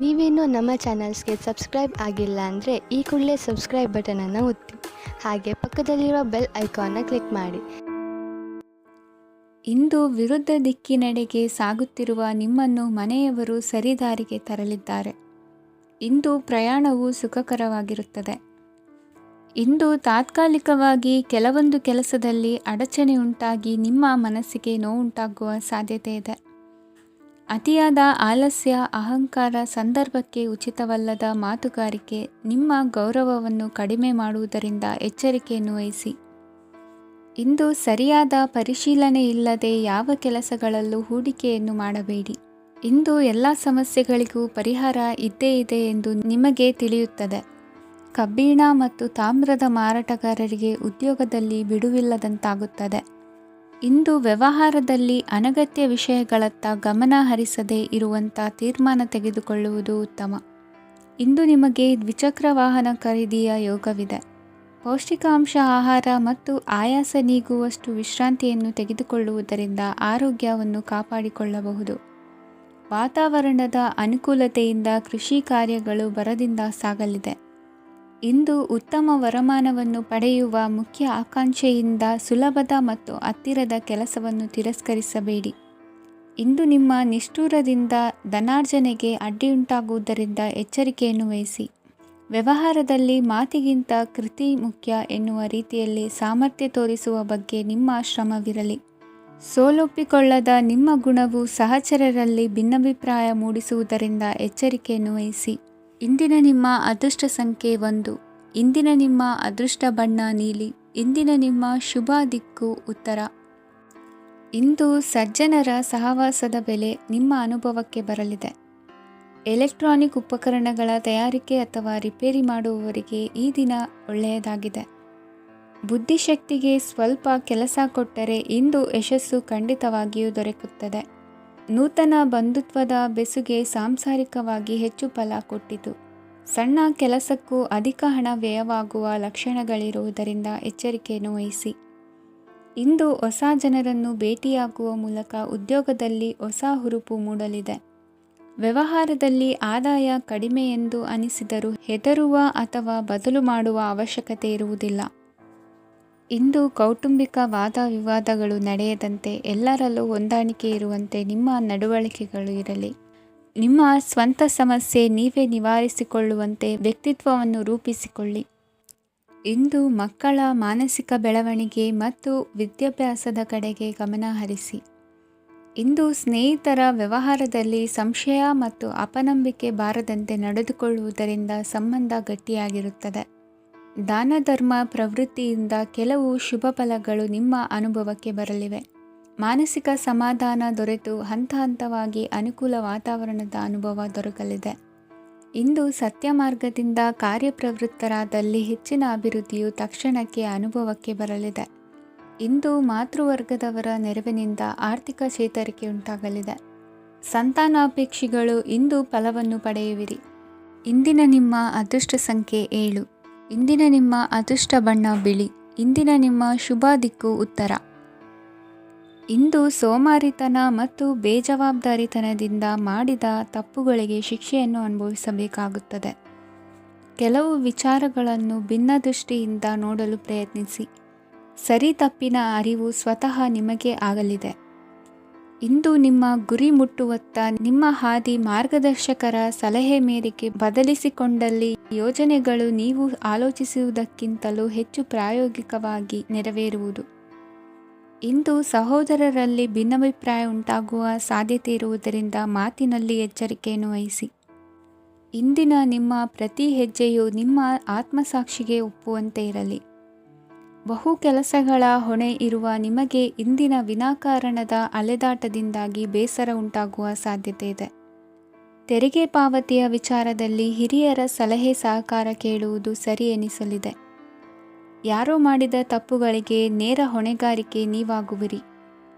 ನೀವೇನೂ ನಮ್ಮ ಚಾನಲ್ಸ್ಗೆ ಸಬ್ಸ್ಕ್ರೈಬ್ ಆಗಿಲ್ಲ ಅಂದರೆ ಈ ಕೂಡಲೇ ಸಬ್ಸ್ಕ್ರೈಬ್ ಬಟನನ್ನು ಒತ್ತಿ, ಹಾಗೆ ಪಕ್ಕದಲ್ಲಿರುವ ಬೆಲ್ ಐಕಾನ್ನ ಕ್ಲಿಕ್ ಮಾಡಿ. ಇಂದು ವಿರುದ್ಧ ದಿಕ್ಕಿನೆಡೆಗೆ ಸಾಗುತ್ತಿರುವ ನಿಮ್ಮನ್ನು ಮನೆಯವರು ಸರಿದಾರಿಗೆ ತರಲಿದ್ದಾರೆ. ಇಂದು ಪ್ರಯಾಣವು ಸುಖಕರವಾಗಿರುತ್ತದೆ. ಇಂದು ತಾತ್ಕಾಲಿಕವಾಗಿ ಕೆಲವೊಂದು ಕೆಲಸದಲ್ಲಿ ಅಡಚಣೆ ಉಂಟಾಗಿ ನಿಮ್ಮ ಮನಸ್ಸಿಗೆ ನೋವುಂಟಾಗುವ ಸಾಧ್ಯತೆ ಇದೆ. ಅತಿಯಾದ ಆಲಸ್ಯ, ಅಹಂಕಾರ, ಸಂದರ್ಭಕ್ಕೆ ಉಚಿತವಲ್ಲದ ಮಾತುಗಾರಿಕೆ ನಿಮ್ಮ ಗೌರವವನ್ನು ಕಡಿಮೆ ಮಾಡುವುದರಿಂದ ಎಚ್ಚರಿಕೆಯನ್ನು ವಹಿಸಿ. ಇಂದು ಸರಿಯಾದ ಪರಿಶೀಲನೆ ಇಲ್ಲದೆ ಯಾವ ಕೆಲಸಗಳಲ್ಲೂ ಹೂಡಿಕೆಯನ್ನು ಮಾಡಬೇಡಿ. ಇಂದು ಎಲ್ಲ ಸಮಸ್ಯೆಗಳಿಗೂ ಪರಿಹಾರ ಇದ್ದೇ ಇದೆ ಎಂದು ನಿಮಗೆ ತಿಳಿಯುತ್ತದೆ. ಕಬ್ಬಿಣ ಮತ್ತು ತಾಮ್ರದ ಮಾರಾಟಗಾರರಿಗೆ ಉದ್ಯೋಗದಲ್ಲಿ ಬಿಡುವಿಲ್ಲದಂತಾಗುತ್ತದೆ. ಇಂದು ವ್ಯವಹಾರದಲ್ಲಿ ಅನಗತ್ಯ ವಿಷಯಗಳತ್ತ ಗಮನ ಹರಿಸದೇ ಇರುವಂಥ ತೀರ್ಮಾನ ತೆಗೆದುಕೊಳ್ಳುವುದು ಉತ್ತಮ. ಇಂದು ನಿಮಗೆ ದ್ವಿಚಕ್ರ ವಾಹನ ಖರೀದಿಯ ಯೋಗವಿದೆ. ಪೌಷ್ಟಿಕಾಂಶ ಆಹಾರ ಮತ್ತು ಆಯಾಸ ನೀಗುವಷ್ಟು ವಿಶ್ರಾಂತಿಯನ್ನು ತೆಗೆದುಕೊಳ್ಳುವುದರಿಂದ ಆರೋಗ್ಯವನ್ನು ಕಾಪಾಡಿಕೊಳ್ಳಬಹುದು. ವಾತಾವರಣದ ಅನುಕೂಲತೆಯಿಂದ ಕೃಷಿ ಕಾರ್ಯಗಳು ಭರದಿಂದ ಸಾಗಲಿದೆ. ಇಂದು ಉತ್ತಮ ವರಮಾನವನ್ನು ಪಡೆಯುವ ಮುಖ್ಯ ಆಕಾಂಕ್ಷೆಯಿಂದ ಸುಲಭದ ಮತ್ತು ಹತ್ತಿರದ ಕೆಲಸವನ್ನು ತಿರಸ್ಕರಿಸಬೇಡಿ. ಇಂದು ನಿಮ್ಮ ನಿಷ್ಠುರದಿಂದ ಧನಾರ್ಜನೆಗೆ ಅಡ್ಡಿಯುಂಟಾಗುವುದರಿಂದ ಎಚ್ಚರಿಕೆಯನ್ನು ವಹಿಸಿ. ವ್ಯವಹಾರದಲ್ಲಿ ಮಾತಿಗಿಂತ ಕೃತಿ ಮುಖ್ಯ ಎನ್ನುವ ರೀತಿಯಲ್ಲಿ ಸಾಮರ್ಥ್ಯ ತೋರಿಸುವ ಬಗ್ಗೆ ನಿಮ್ಮ ಶ್ರಮವಿರಲಿ. ಸೋಲೊಪ್ಪಿಕೊಳ್ಳದ ನಿಮ್ಮ ಗುಣವು ಸಹಚರರಲ್ಲಿ ಭಿನ್ನಾಭಿಪ್ರಾಯ ಮೂಡಿಸುವುದರಿಂದ ಎಚ್ಚರಿಕೆಯನ್ನು ವಹಿಸಿ. ಇಂದಿನ ನಿಮ್ಮ ಅದೃಷ್ಟ ಸಂಖ್ಯೆ 1. ಇಂದಿನ ನಿಮ್ಮ ಅದೃಷ್ಟ ಬಣ್ಣ ನೀಲಿ. ಇಂದಿನ ನಿಮ್ಮ ಶುಭ ದಿಕ್ಕು ಉತ್ತರ. ಇಂದು ಸಜ್ಜನರ ಸಹವಾಸದ ಬೆಲೆ ನಿಮ್ಮ ಅನುಭವಕ್ಕೆ ಬರಲಿದೆ. ಎಲೆಕ್ಟ್ರಾನಿಕ್ ಉಪಕರಣಗಳ ತಯಾರಿಕೆ ಅಥವಾ ರಿಪೇರಿ ಮಾಡುವವರಿಗೆ ಈ ದಿನ ಒಳ್ಳೆಯದಾಗಿದೆ. ಬುದ್ಧಿಶಕ್ತಿಗೆ ಸ್ವಲ್ಪ ಕೆಲಸ ಕೊಟ್ಟರೆ ಇಂದು ಯಶಸ್ಸು ಖಂಡಿತವಾಗಿಯೂ ದೊರಕುತ್ತದೆ. ನೂತನ ಬಂಧುತ್ವದ ಬೆಸುಗೆ ಸಾಂಸಾರಿಕವಾಗಿ ಹೆಚ್ಚು ಫಲ ಕೊಟ್ಟಿತು. ಸಣ್ಣ ಕೆಲಸಕ್ಕೂ ಅಧಿಕ ಹಣ ವ್ಯಯವಾಗುವ ಲಕ್ಷಣಗಳಿರುವುದರಿಂದ ಎಚ್ಚರಿಕೆಯನ್ನು ವಹಿಸಿ. ಇಂದು ಹೊಸ ಜನರನ್ನು ಭೇಟಿಯಾಗುವ ಮೂಲಕ ಉದ್ಯೋಗದಲ್ಲಿ ಹೊಸ ಹುರುಪು ಮೂಡಲಿದೆ. ವ್ಯವಹಾರದಲ್ಲಿ ಆದಾಯ ಕಡಿಮೆ ಎಂದು ಅನಿಸಿದರೂ ಹೆದರುವ ಅಥವಾ ಬದಲು ಮಾಡುವ ಅವಶ್ಯಕತೆ ಇರುವುದಿಲ್ಲ. ಇಂದು ಕೌಟುಂಬಿಕ ವಾದ ವಿವಾದಗಳು ನಡೆಯದಂತೆ ಎಲ್ಲರಲ್ಲೂ ಹೊಂದಾಣಿಕೆ ಇರುವಂತೆ ನಿಮ್ಮ ನಡವಳಿಕೆಗಳು ಇರಲಿ. ನಿಮ್ಮ ಸ್ವಂತ ಸಮಸ್ಯೆ ನೀವೇ ನಿವಾರಿಸಿಕೊಳ್ಳುವಂತೆ ವ್ಯಕ್ತಿತ್ವವನ್ನು ರೂಪಿಸಿಕೊಳ್ಳಿ. ಇಂದು ಮಕ್ಕಳ ಮಾನಸಿಕ ಬೆಳವಣಿಗೆ ಮತ್ತು ವಿದ್ಯಾಭ್ಯಾಸದ ಕಡೆಗೆ ಗಮನ ಹರಿಸಿ. ಇಂದು ಸ್ನೇಹಿತರ ವ್ಯವಹಾರದಲ್ಲಿ ಸಂಶಯ ಮತ್ತು ಅಪನಂಬಿಕೆ ಬಾರದಂತೆ ನಡೆದುಕೊಳ್ಳುವುದರಿಂದ ಸಂಬಂಧ ಗಟ್ಟಿಯಾಗಿರುತ್ತದೆ. ದಾನ ಧರ್ಮ ಪ್ರವೃತ್ತಿಯಿಂದ ಕೆಲವು ಶುಭ ಫಲಗಳು ನಿಮ್ಮ ಅನುಭವಕ್ಕೆ ಬರಲಿವೆ. ಮಾನಸಿಕ ಸಮಾಧಾನ ದೊರೆತು ಹಂತ ಹಂತವಾಗಿ ಅನುಕೂಲ ವಾತಾವರಣದ ಅನುಭವ ದೊರಕಲಿದೆ. ಇಂದು ಸತ್ಯ ಮಾರ್ಗದಿಂದ ಕಾರ್ಯಪ್ರವೃತ್ತರಾದಲ್ಲಿ ಹೆಚ್ಚಿನ ಅಭಿವೃದ್ಧಿಯು ತಕ್ಷಣಕ್ಕೆ ಅನುಭವಕ್ಕೆ ಬರಲಿದೆ. ಇಂದು ಮಾತೃವರ್ಗದವರ ನೆರವಿನಿಂದ ಆರ್ಥಿಕ ಚೇತರಿಕೆ ಉಂಟಾಗಲಿದೆ. ಸಂತಾನಾಪೇಕ್ಷಿಗಳು ಇಂದು ಫಲವನ್ನು ಪಡೆಯುವಿರಿ. ಇಂದಿನ ನಿಮ್ಮ ಅದೃಷ್ಟ ಸಂಖ್ಯೆ 7. ಇಂದಿನ ನಿಮ್ಮ ಅದೃಷ್ಟ ಬಣ್ಣ ಬಿಳಿ. ಇಂದಿನ ನಿಮ್ಮ ಶುಭ ದಿಕ್ಕು ಉತ್ತರ. ಇಂದು ಸೋಮಾರಿತನ ಮತ್ತು ಬೇಜವಾಬ್ದಾರಿತನದಿಂದ ಮಾಡಿದ ತಪ್ಪುಗಳಿಗೆ ಶಿಕ್ಷೆಯನ್ನು ಅನುಭವಿಸಬೇಕಾಗುತ್ತದೆ. ಕೆಲವು ವಿಚಾರಗಳನ್ನು ಭಿನ್ನ ದೃಷ್ಟಿಯಿಂದ ನೋಡಲು ಪ್ರಯತ್ನಿಸಿ. ಸರಿ ತಪ್ಪಿನ ಅರಿವು ಸ್ವತಃ ನಿಮಗೆ ಆಗಲಿದೆ. ಇಂದು ನಿಮ್ಮ ಗುರಿ ಮುಟ್ಟುವತ್ತ ನಿಮ್ಮ ಹಾದಿ ಮಾರ್ಗದರ್ಶಕರ ಸಲಹೆ ಮೇರೆಗೆ ಬದಲಿಸಿಕೊಂಡಲ್ಲಿ ಯೋಜನೆಗಳು ನೀವು ಆಲೋಚಿಸುವುದಕ್ಕಿಂತಲೂ ಹೆಚ್ಚು ಪ್ರಾಯೋಗಿಕವಾಗಿ ನೆರವೇರುವುದು. ಇಂದು ಸಹೋದರರಲ್ಲಿ ಭಿನ್ನಾಭಿಪ್ರಾಯ ಉಂಟಾಗುವ ಸಾಧ್ಯತೆ ಇರುವುದರಿಂದ ಮಾತಿನಲ್ಲಿ ಎಚ್ಚರಿಕೆಯನ್ನು ವಹಿಸಿ. ಇಂದಿನ ನಿಮ್ಮ ಪ್ರತಿ ಹೆಜ್ಜೆಯು ನಿಮ್ಮ ಆತ್ಮಸಾಕ್ಷಿಗೆ ಒಪ್ಪುವಂತೆ ಇರಲಿ. ಬಹು ಕೆಲಸಗಳ ಹೊಣೆ ಇರುವ ನಿಮಗೆ ಇಂದಿನ ವಿನಾಕಾರಣದ ಅಲೆದಾಟದಿಂದಾಗಿ ಬೇಸರ ಉಂಟಾಗುವ ಸಾಧ್ಯತೆ ಇದೆ. ತೆರಿಗೆ ಪಾವತಿಯ ವಿಚಾರದಲ್ಲಿ ಹಿರಿಯರ ಸಲಹೆ ಸಹಕಾರ ಕೇಳುವುದು ಸರಿ ಎನಿಸಲಿದೆ. ಯಾರೋ ಮಾಡಿದ ತಪ್ಪುಗಳಿಗೆ ನೇರ ಹೊಣೆಗಾರಿಕೆ ನೀವಾಗುವಿರಿ.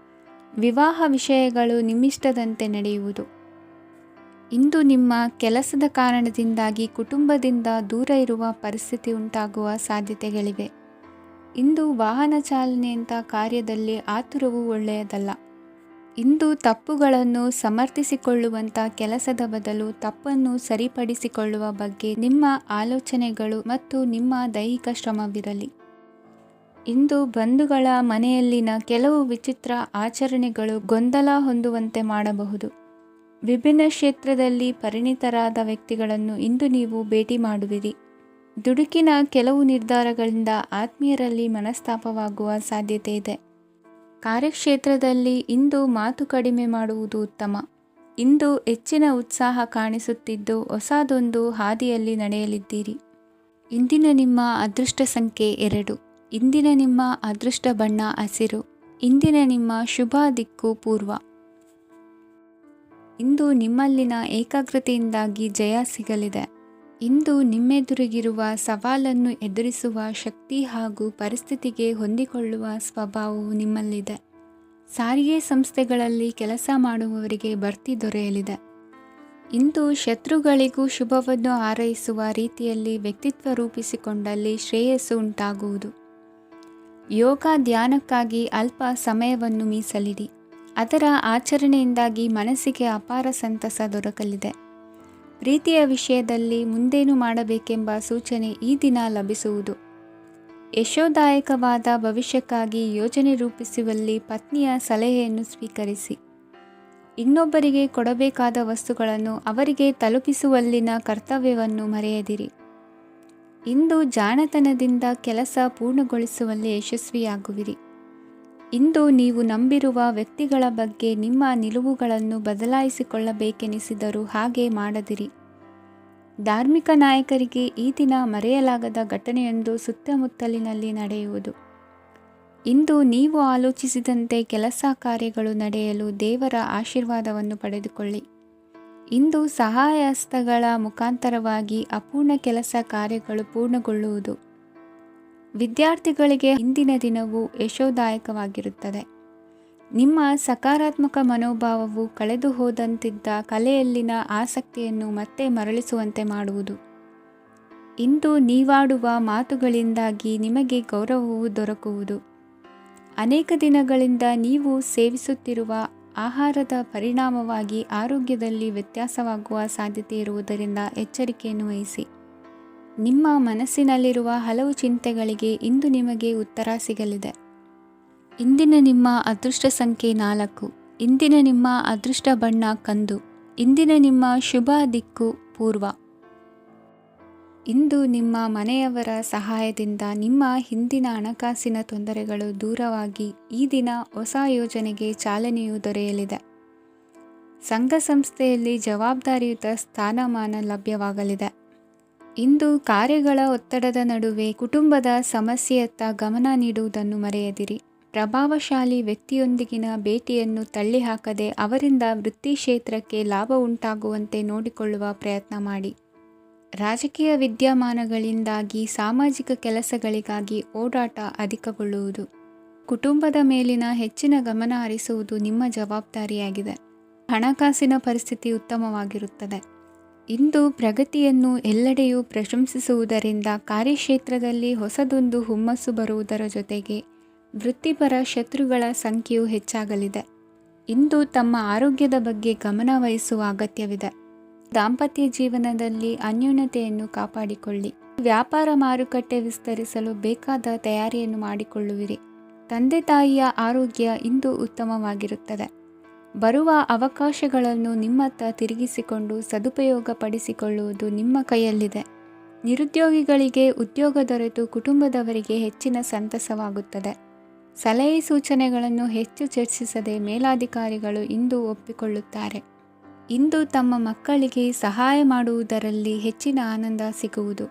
ವಿವಾಹ ವಿಷಯಗಳು ನಿಮ್ಮಿಷ್ಟದಂತೆ ನಡೆಯುವುದು. ಇಂದು ನಿಮ್ಮ ಕೆಲಸದ ಕಾರಣದಿಂದಾಗಿ ಕುಟುಂಬದಿಂದ ದೂರ ಇರುವ ಪರಿಸ್ಥಿತಿ ಉಂಟಾಗುವ ಸಾಧ್ಯತೆಗಳಿವೆ. ಇಂದು ವಾಹನ ಚಾಲನೆಯಂಥ ಕಾರ್ಯದಲ್ಲಿ ಆತುರವು ಒಳ್ಳೆಯದಲ್ಲ. ಇಂದು ತಪ್ಪುಗಳನ್ನು ಸಮರ್ಥಿಸಿಕೊಳ್ಳುವಂಥ ಕೆಲಸದ ಬದಲು ತಪ್ಪನ್ನು ಸರಿಪಡಿಸಿಕೊಳ್ಳುವ ಬಗ್ಗೆ ನಿಮ್ಮ ಆಲೋಚನೆಗಳು ಮತ್ತು ನಿಮ್ಮ ದೈಹಿಕ ಶ್ರಮವಿರಲಿ. ಇಂದು ಬಂಧುಗಳ ಮನೆಯಲ್ಲಿನ ಕೆಲವು ವಿಚಿತ್ರ ಆಚರಣೆಗಳು ಗೊಂದಲ ಹೊಂದುವಂತೆ ಮಾಡಬಹುದು. ವಿಭಿನ್ನ ಕ್ಷೇತ್ರದಲ್ಲಿ ಪರಿಣಿತರಾದ ವ್ಯಕ್ತಿಗಳನ್ನು ಇಂದು ನೀವು ಭೇಟಿ ಮಾಡುವಿರಿ. ದುಡುಕಿನ ಕೆಲವು ನಿರ್ಧಾರಗಳಿಂದ ಆತ್ಮೀಯರಲ್ಲಿ ಮನಸ್ತಾಪವಾಗುವ ಸಾಧ್ಯತೆ ಇದೆ. ಕಾರ್ಯಕ್ಷೇತ್ರದಲ್ಲಿ ಇಂದು ಮಾತು ಕಡಿಮೆ ಮಾಡುವುದು ಉತ್ತಮ. ಇಂದು ಹೆಚ್ಚಿನ ಉತ್ಸಾಹ ಕಾಣಿಸುತ್ತಿದ್ದು ಹೊಸದೊಂದು ಹಾದಿಯಲ್ಲಿ ನಡೆಯಲಿದ್ದೀರಿ. ಇಂದಿನ ನಿಮ್ಮ ಅದೃಷ್ಟ ಸಂಖ್ಯೆ 2. ಇಂದಿನ ನಿಮ್ಮ ಅದೃಷ್ಟ ಬಣ್ಣ ಹಸಿರು. ಇಂದಿನ ನಿಮ್ಮ ಶುಭ ದಿಕ್ಕು ಪೂರ್ವ. ಇಂದು ನಿಮ್ಮಲ್ಲಿನ ಏಕಾಗ್ರತೆಯಿಂದಾಗಿ ಜಯ ಸಿಗಲಿದೆ. ಇಂದು ನಿಮ್ಮೆದುರಿಗಿರುವ ಸವಾಲನ್ನು ಎದುರಿಸುವ ಶಕ್ತಿ ಹಾಗೂ ಪರಿಸ್ಥಿತಿಗೆ ಹೊಂದಿಕೊಳ್ಳುವ ಸ್ವಭಾವವು ನಿಮ್ಮಲ್ಲಿದೆ. ಸಾರಿಗೆ ಸಂಸ್ಥೆಗಳಲ್ಲಿ ಕೆಲಸ ಮಾಡುವವರಿಗೆ ಬಡ್ತಿ ದೊರೆಯಲಿದೆ. ಇಂದು ಶತ್ರುಗಳಿಗೂ ಶುಭವನ್ನು ಹಾರೈಸುವ ರೀತಿಯಲ್ಲಿ ವ್ಯಕ್ತಿತ್ವ ರೂಪಿಸಿಕೊಂಡಲ್ಲಿ ಶ್ರೇಯಸ್ಸು ಉಂಟಾಗುವುದು. ಯೋಗ ಧ್ಯಾನಕ್ಕಾಗಿ ಅಲ್ಪ ಸಮಯವನ್ನು ಮೀಸಲಿಡಿ. ಅದರ ಆಚರಣೆಯಿಂದಾಗಿ ಮನಸ್ಸಿಗೆ ಅಪಾರ ಸಂತಸ ದೊರಕಲಿದೆ. ಪ್ರೀತಿಯ ವಿಷಯದಲ್ಲಿ ಮುಂದೇನು ಮಾಡಬೇಕೆಂಬ ಸೂಚನೆ ಈ ದಿನ ಲಭಿಸುವುದು. ಯಶೋದಾಯಕವಾದ ಭವಿಷ್ಯಕ್ಕಾಗಿ ಯೋಜನೆ ರೂಪಿಸುವಲ್ಲಿ ಪತ್ನಿಯ ಸಲಹೆಯನ್ನು ಸ್ವೀಕರಿಸಿ. ಇನ್ನೊಬ್ಬರಿಗೆ ಕೊಡಬೇಕಾದ ವಸ್ತುಗಳನ್ನು ಅವರಿಗೆ ತಲುಪಿಸುವಲ್ಲಿನ ಕರ್ತವ್ಯವನ್ನು ಮರೆಯದಿರಿ. ಇಂದು ಜಾಣತನದಿಂದ ಕೆಲಸ ಪೂರ್ಣಗೊಳಿಸುವಲ್ಲಿ ಯಶಸ್ವಿಯಾಗುವಿರಿ. ಇಂದು ನೀವು ನಂಬಿರುವ ವ್ಯಕ್ತಿಗಳ ಬಗ್ಗೆ ನಿಮ್ಮ ನಿಲುವುಗಳನ್ನು ಬದಲಾಯಿಸಿಕೊಳ್ಳಬೇಕೆನಿಸಿದರೂ ಹಾಗೆ ಮಾಡದಿರಿ. ಧಾರ್ಮಿಕ ನಾಯಕರಿಗೆ ಈ ದಿನ ಮರೆಯಲಾಗದ ಘಟನೆಯೊಂದು ಸುತ್ತಮುತ್ತಲಿನಲ್ಲಿ ನಡೆಯುವುದು. ಇಂದು ನೀವು ಆಲೋಚಿಸಿದಂತೆ ಕೆಲಸ ಕಾರ್ಯಗಳು ನಡೆಯಲು ದೇವರ ಆಶೀರ್ವಾದವನ್ನು ಪಡೆದುಕೊಳ್ಳಿ. ಇಂದು ಸಹಾಯ ಹಸ್ತಗಳ ಮುಖಾಂತರವಾಗಿ ಅಪೂರ್ಣ ಕೆಲಸ ಕಾರ್ಯಗಳು ಪೂರ್ಣಗೊಳ್ಳುವುದು. ವಿದ್ಯಾರ್ಥಿಗಳಿಗೆ ಇಂದಿನ ದಿನವು ಯಶೋದಾಯಕವಾಗಿರುತ್ತದೆ. ನಿಮ್ಮ ಸಕಾರಾತ್ಮಕ ಮನೋಭಾವವು ಕಳೆದು ಹೋದಂತಿದ್ದ ಕಲೆಯಲ್ಲಿನ ಆಸಕ್ತಿಯನ್ನು ಮತ್ತೆ ಮರಳಿಸುವಂತೆ ಮಾಡುವುದು. ಇಂದು ನೀವಾಡುವ ಮಾತುಗಳಿಂದಾಗಿ ನಿಮಗೆ ಗೌರವವು ದೊರಕುವುದು. ಅನೇಕ ದಿನಗಳಿಂದ ನೀವು ಸೇವಿಸುತ್ತಿರುವ ಆಹಾರದ ಪರಿಣಾಮವಾಗಿ ಆರೋಗ್ಯದಲ್ಲಿ ವ್ಯತ್ಯಾಸವಾಗುವ ಸಾಧ್ಯತೆ ಇರುವುದರಿಂದ ಎಚ್ಚರಿಕೆಯನ್ನು ವಹಿಸಿ. ನಿಮ್ಮ ಮನಸ್ಸಿನಲ್ಲಿರುವ ಹಲವು ಚಿಂತೆಗಳಿಗೆ ಇಂದು ನಿಮಗೆ ಉತ್ತರ ಸಿಗಲಿದೆ. ಇಂದಿನ ನಿಮ್ಮ ಅದೃಷ್ಟ ಸಂಖ್ಯೆ 4. ಇಂದಿನ ನಿಮ್ಮ ಅದೃಷ್ಟ ಬಣ್ಣ ಕಂದು. ಇಂದಿನ ನಿಮ್ಮ ಶುಭ ದಿಕ್ಕು ಪೂರ್ವ. ಇಂದು ನಿಮ್ಮ ಮನೆಯವರ ಸಹಾಯದಿಂದ ನಿಮ್ಮ ಹಿಂದಿನ ಹಣಕಾಸಿನ ತೊಂದರೆಗಳು ದೂರವಾಗಿ ಈ ದಿನ ಹೊಸ ಯೋಜನೆಗೆ ಚಾಲನೆಯು ದೊರೆಯಲಿದೆ. ಸಂಘ ಸಂಸ್ಥೆಯಲ್ಲಿ ಜವಾಬ್ದಾರಿಯುತ ಸ್ಥಾನಮಾನ ಲಭ್ಯವಾಗಲಿದೆ. ಇಂದು ಕಾರ್ಯಗಳ ಒತ್ತಡದ ನಡುವೆ ಕುಟುಂಬದ ಸಮಸ್ಯೆಯತ್ತ ಗಮನ ನೀಡುವುದನ್ನು ಮರೆಯದಿರಿ. ಪ್ರಭಾವಶಾಲಿ ವ್ಯಕ್ತಿಯೊಂದಿಗಿನ ಭೇಟಿಯನ್ನು ತಳ್ಳಿಹಾಕದೆ ಅವರಿಂದ ವೃತ್ತಿ ಕ್ಷೇತ್ರಕ್ಕೆ ಲಾಭ ಉಂಟಾಗುವಂತೆ ನೋಡಿಕೊಳ್ಳುವ ಪ್ರಯತ್ನ ಮಾಡಿ. ರಾಜಕೀಯ ವಿದ್ಯಮಾನಗಳಿಂದಾಗಿ ಸಾಮಾಜಿಕ ಕೆಲಸಗಳಿಗಾಗಿ ಓಡಾಟ ಅಧಿಕಗೊಳ್ಳುವುದು. ಕುಟುಂಬದ ಮೇಲಿನ ಹೆಚ್ಚಿನ ಗಮನ ಹರಿಸುವುದು ನಿಮ್ಮ ಜವಾಬ್ದಾರಿಯಾಗಿದೆ. ಹಣಕಾಸಿನ ಪರಿಸ್ಥಿತಿ ಉತ್ತಮವಾಗಿರುತ್ತದೆ. ಇಂದು ಪ್ರಗತಿಯನ್ನು ಎಲ್ಲೆಡೆಯೂ ಪ್ರಶಂಸಿಸುವುದರಿಂದ ಕಾರ್ಯಕ್ಷೇತ್ರದಲ್ಲಿ ಹೊಸದೊಂದು ಹುಮ್ಮಸ್ಸು ಬರುವುದರ ಜೊತೆಗೆ ವೃತ್ತಿಪರ ಶತ್ರುಗಳ ಸಂಖ್ಯೆಯು ಹೆಚ್ಚಾಗಲಿದೆ. ಇಂದು ತಮ್ಮ ಆರೋಗ್ಯದ ಬಗ್ಗೆ ಗಮನ ವಹಿಸುವ ಅಗತ್ಯವಿದೆ. ದಾಂಪತ್ಯ ಜೀವನದಲ್ಲಿ ಅನ್ಯೋನ್ಯತೆಯನ್ನು ಕಾಪಾಡಿಕೊಳ್ಳಿ. ವ್ಯಾಪಾರ ಮಾರುಕಟ್ಟೆ ವಿಸ್ತರಿಸಲು ಬೇಕಾದ ತಯಾರಿಯನ್ನು ಮಾಡಿಕೊಳ್ಳುವಿರಿ. ತಂದೆ ತಾಯಿಯ ಆರೋಗ್ಯ ಇಂದು ಉತ್ತಮವಾಗಿರುತ್ತದೆ. ಬರುವ ಅವಕಾಶಗಳನ್ನು ನಿಮ್ಮತ್ತ ತಿರುಗಿಸಿಕೊಂಡು ಸದುಪಯೋಗಪಡಿಸಿಕೊಳ್ಳುವುದು ನಿಮ್ಮ ಕೈಯಲ್ಲಿದೆ. ನಿರುದ್ಯೋಗಿಗಳಿಗೆ ಉದ್ಯೋಗ ದೊರೆತು ಕುಟುಂಬದವರಿಗೆ ಹೆಚ್ಚಿನ ಸಂತಸವಾಗುತ್ತದೆ. ಸಲಹೆ ಸೂಚನೆಗಳನ್ನು ಹೆಚ್ಚು ಚರ್ಚಿಸದೆ ಮೇಲಾಧಿಕಾರಿಗಳು ಇಂದು ಒಪ್ಪಿಕೊಳ್ಳುತ್ತಾರೆ. ಇಂದು ತಮ್ಮ ಮಕ್ಕಳಿಗೆ ಸಹಾಯ ಮಾಡುವುದರಲ್ಲಿ ಹೆಚ್ಚಿನ ಆನಂದ ಸಿಗುವುದು.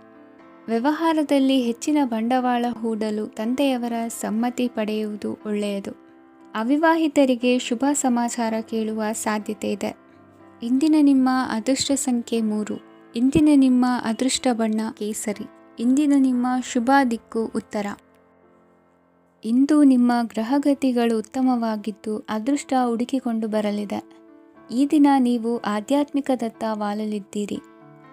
ವ್ಯವಹಾರದಲ್ಲಿ ಹೆಚ್ಚಿನ ಬಂಡವಾಳ ಹೂಡಲು ತಂದೆಯವರ ಸಮ್ಮತಿ ಪಡೆಯುವುದು ಒಳ್ಳೆಯದು. ಅವಿವಾಹಿತರಿಗೆ ಶುಭ ಸಮಾಚಾರ ಕೇಳುವ ಸಾಧ್ಯತೆ ಇದೆ. ಇಂದಿನ ನಿಮ್ಮ ಅದೃಷ್ಟ ಸಂಖ್ಯೆ 3. ಇಂದಿನ ನಿಮ್ಮ ಅದೃಷ್ಟ ಬಣ್ಣ ಕೇಸರಿ. ಇಂದಿನ ನಿಮ್ಮ ಶುಭ ದಿಕ್ಕು ಉತ್ತರ. ಇಂದು ನಿಮ್ಮ ಗ್ರಹಗತಿಗಳು ಉತ್ತಮವಾಗಿದ್ದು ಅದೃಷ್ಟ ಹುಡುಕಿಕೊಂಡು ಬರಲಿದೆ. ಈ ದಿನ ನೀವು ಆಧ್ಯಾತ್ಮಿಕದತ್ತ ವಾಲಲಿದ್ದೀರಿ.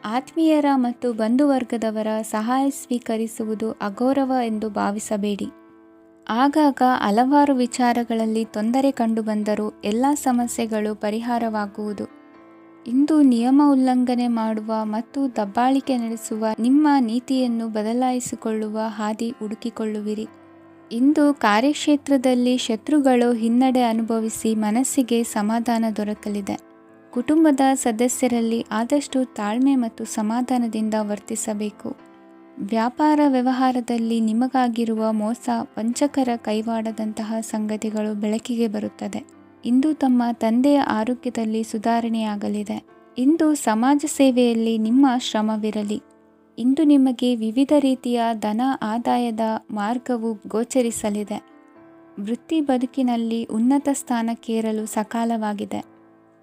ಆತ್ಮೀಯರ ಮತ್ತು ಬಂಧುವರ್ಗದವರ ಸಹಾಯ ಸ್ವೀಕರಿಸುವುದು ಅಗೌರವ ಎಂದು ಭಾವಿಸಬೇಡಿ. ಆಗಾಗ ಹಲವಾರು ವಿಚಾರಗಳಲ್ಲಿ ತೊಂದರೆ ಕಂಡುಬಂದರೂ ಎಲ್ಲ ಸಮಸ್ಯೆಗಳು ಪರಿಹಾರವಾಗುವುದು. ಇಂದು ನಿಯಮ ಉಲ್ಲಂಘನೆ ಮಾಡುವ ಮತ್ತು ದಬ್ಬಾಳಿಕೆ ನಡೆಸುವ ನಿಮ್ಮ ನೀತಿಯನ್ನು ಬದಲಾಯಿಸಿಕೊಳ್ಳುವ ಹಾದಿ ಹುಡುಕಿಕೊಳ್ಳುವಿರಿ. ಇಂದು ಕಾರ್ಯಕ್ಷೇತ್ರದಲ್ಲಿ ಶತ್ರುಗಳು ಹಿನ್ನಡೆ ಅನುಭವಿಸಿ ಮನಸ್ಸಿಗೆ ಸಮಾಧಾನ ದೊರಕಲಿದೆ. ಕುಟುಂಬದ ಸದಸ್ಯರಲ್ಲಿ ಆದಷ್ಟು ತಾಳ್ಮೆ ಮತ್ತು ಸಮಾಧಾನದಿಂದ ವರ್ತಿಸಬೇಕು. ವ್ಯಾಪಾರ ವ್ಯವಹಾರದಲ್ಲಿ ನಿಮಗಾಗಿರುವ ಮೋಸ, ವಂಚಕರ ಕೈವಾಡದಂತಹ ಸಂಗತಿಗಳು ಬೆಳಕಿಗೆ ಬರುತ್ತದೆ. ಇಂದು ತಮ್ಮ ತಂದೆಯ ಆರೋಗ್ಯದಲ್ಲಿ ಸುಧಾರಣೆಯಾಗಲಿದೆ. ಇಂದು ಸಮಾಜ ಸೇವೆಯಲ್ಲಿ ನಿಮ್ಮ ಶ್ರಮವಿರಲಿ. ಇಂದು ನಿಮಗೆ ವಿವಿಧ ರೀತಿಯ ಧನ ಆದಾಯದ ಮಾರ್ಗವು ಗೋಚರಿಸಲಿದೆ. ವೃತ್ತಿ ಬದುಕಿನಲ್ಲಿ ಉನ್ನತ ಸ್ಥಾನಕ್ಕೇರಲು ಸಕಾಲವಾಗಿದೆ.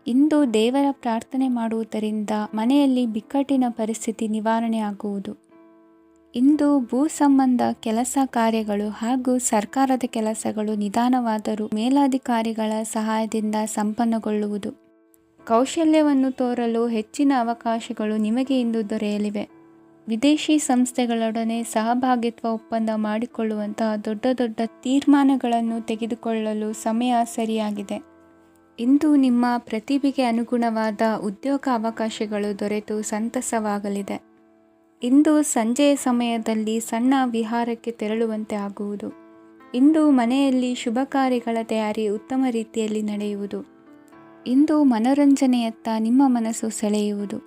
ಇಂದು ದೇವರ ಪ್ರಾರ್ಥನೆ ಮಾಡುವುದರಿಂದ ಮನೆಯಲ್ಲಿ ಬಿಕ್ಕಟ್ಟಿನ ಪರಿಸ್ಥಿತಿ ನಿವಾರಣೆಯಾಗುವುದು. ಇಂದು ಭೂ ಸಂಬಂಧ ಕೆಲಸ ಕಾರ್ಯಗಳು ಹಾಗೂ ಸರ್ಕಾರದ ಕೆಲಸಗಳು ನಿಧಾನವಾದರೂ ಮೇಲಾಧಿಕಾರಿಗಳ ಸಹಾಯದಿಂದ ಸಂಪನ್ನಗೊಳ್ಳುವುದು. ಕೌಶಲ್ಯವನ್ನು ತೋರಲು ಹೆಚ್ಚಿನ ಅವಕಾಶಗಳು ನಿಮಗೆ ಇಂದು ದೊರೆಯಲಿವೆ. ವಿದೇಶಿ ಸಂಸ್ಥೆಗಳೊಡನೆ ಸಹಭಾಗಿತ್ವ ಒಪ್ಪಂದ ಮಾಡಿಕೊಳ್ಳುವಂತಹ ದೊಡ್ಡ ದೊಡ್ಡ ತೀರ್ಮಾನಗಳನ್ನು ತೆಗೆದುಕೊಳ್ಳಲು ಸಮಯ ಸರಿಯಾಗಿದೆ. ಇಂದು ನಿಮ್ಮ ಪ್ರತಿಭೆಗೆ ಅನುಗುಣವಾದ ಉದ್ಯೋಗ ಅವಕಾಶಗಳು ದೊರೆತು ಸಂತಸವಾಗಲಿದೆ. ಇಂದು ಸಂಜೆಯ ಸಮಯದಲ್ಲಿ ಸಣ್ಣ ವಿಹಾರಕ್ಕೆ ತೆರಳುವಂತೆ ಆಗುವುದು. ಇಂದು ಮನೆಯಲ್ಲಿ ಶುಭ ಕಾರ್ಯಗಳ ತಯಾರಿ ಉತ್ತಮ ರೀತಿಯಲ್ಲಿ ನಡೆಯುವುದು. ಇಂದು ಮನೋರಂಜನೆಯತ್ತ ನಿಮ್ಮ ಮನಸ್ಸು ಸೆಳೆಯುವುದು.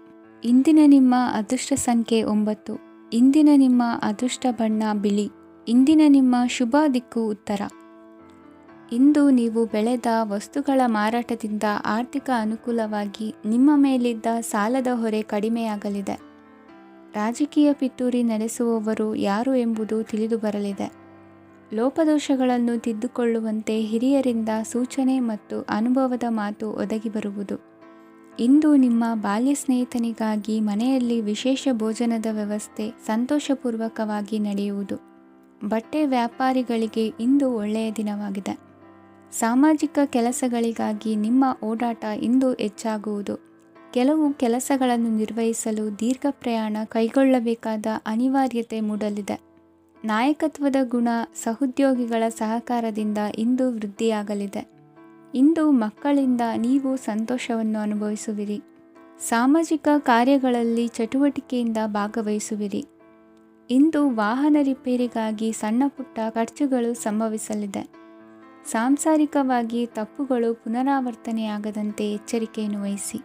ಇಂದಿನ ನಿಮ್ಮ ಅದೃಷ್ಟ ಸಂಖ್ಯೆ 9. ಇಂದಿನ ನಿಮ್ಮ ಅದೃಷ್ಟ ಬಣ್ಣ ಬಿಳಿ. ಇಂದಿನ ನಿಮ್ಮ ಶುಭ ದಿಕ್ಕು ಉತ್ತರ. ಇಂದು ನೀವು ಬೆಳೆದ ವಸ್ತುಗಳ ಮಾರಾಟದಿಂದ ಆರ್ಥಿಕ ಅನುಕೂಲವಾಗಿ ನಿಮ್ಮ ಮೇಲಿದ್ದ ಸಾಲದ ಹೊರೆ ಕಡಿಮೆಯಾಗಲಿದೆ. ರಾಜಕೀಯ ಪಿತೂರಿ ನಡೆಸುವವರು ಯಾರು ಎಂಬುದು ತಿಳಿದು ಬರಲಿದೆ. ಲೋಪದೋಷಗಳನ್ನು ತಿದ್ದುಕೊಳ್ಳುವಂತೆ ಹಿರಿಯರಿಂದ ಸೂಚನೆ ಮತ್ತು ಅನುಭವದ ಮಾತು ಒದಗಿ ಬರುವುದು. ಇಂದು ನಿಮ್ಮ ಬಾಲ್ಯ ಸ್ನೇಹಿತನಿಗಾಗಿ ಮನೆಯಲ್ಲಿ ವಿಶೇಷ ಭೋಜನದ ವ್ಯವಸ್ಥೆ ಸಂತೋಷಪೂರ್ವಕವಾಗಿ ನಡೆಯುವುದು. ಬಟ್ಟೆ ವ್ಯಾಪಾರಿಗಳಿಗೆ ಇಂದು ಒಳ್ಳೆಯ ದಿನವಾಗಿದೆ. ಸಾಮಾಜಿಕ ಕೆಲಸಗಳಿಗಾಗಿ ನಿಮ್ಮ ಓಡಾಟ ಇಂದು ಹೆಚ್ಚಾಗುವುದು. ಕೆಲವು ಕೆಲಸಗಳನ್ನು ನಿರ್ವಹಿಸಲು ದೀರ್ಘ ಪ್ರಯಾಣ ಕೈಗೊಳ್ಳಬೇಕಾದ ಅನಿವಾರ್ಯತೆ ಮೂಡಲಿದೆ. ನಾಯಕತ್ವದ ಗುಣ, ಸಹೋದ್ಯೋಗಿಗಳ ಸಹಕಾರದಿಂದ ಇಂದು ವೃದ್ಧಿಯಾಗಲಿದೆ. ಇಂದು ಮಕ್ಕಳಿಂದ ನೀವು ಸಂತೋಷವನ್ನು ಅನುಭವಿಸುವಿರಿ. ಸಾಮಾಜಿಕ ಕಾರ್ಯಗಳಲ್ಲಿ ಚಟುವಟಿಕೆಯಿಂದ ಭಾಗವಹಿಸುವಿರಿ. ಇಂದು ವಾಹನ ರಿಪೇರಿಗಾಗಿ ಸಣ್ಣ ಪುಟ್ಟ ಖರ್ಚುಗಳು ಸಂಭವಿಸಲಿದೆ. ಸಾಂಸಾರಿಕವಾಗಿ ತಪ್ಪುಗಳು ಪುನರಾವರ್ತನೆಯಾಗದಂತೆ ಎಚ್ಚರಿಕೆಯನ್ನು ವಹಿಸಿ.